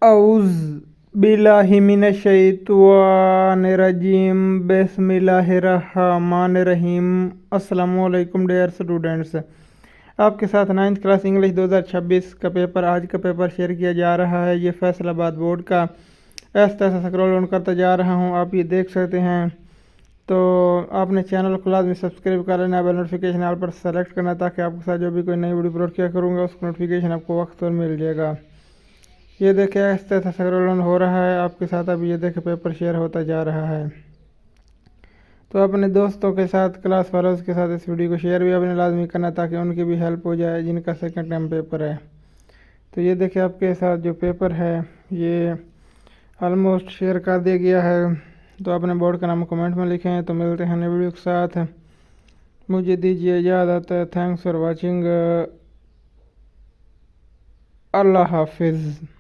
औज़ बिल्लाहि मिनश शैतानिर्रजीम बिस्मिल्लाहिर्रहमानिर्रहीम। अस्सलामु अलैकुम डियर स्टूडेंट्स, आपके साथ नाइन्थ क्लास इंग्लिश 2026 का पेपर आज का पेपर शेयर किया जा रहा है। ये फैसलाबाद बोर्ड का ऐसा स्क्रॉल डाउन करता जा रहा हूँ, आप ये देख सकते हैं। तो आपने चैनल को लाजमी सब्सक्राइब कर लेना, बेल नोटिफिकेशन ऑल पर सेलेक्ट करना ताकि आपके साथ जो भी कोई नई वीडियो अपलोड किया करूँगा उसका नोटिफिकेशन आपको वक्त पर मिल जाएगा। ये देखें इस तरह से स्क्रॉल डाउन हो रहा है आपके साथ। अब ये देखें पेपर शेयर होता जा रहा है। तो अपने दोस्तों के साथ, क्लास फेलोज़ के साथ इस वीडियो को शेयर भी आपने लाजमी करना ताकि उनकी भी हेल्प हो जाए जिनका सेकंड टाइम पेपर है। तो ये देखें आपके साथ जो पेपर है ये ऑलमोस्ट शेयर कर दिया गया है। तो अपने बोर्ड का नाम कमेंट में लिखें। तो मिलते हैं नई वीडियो के साथ, मुझे दीजिए इजाज़त। Thanks for watching. अल्लाह हाफिज़।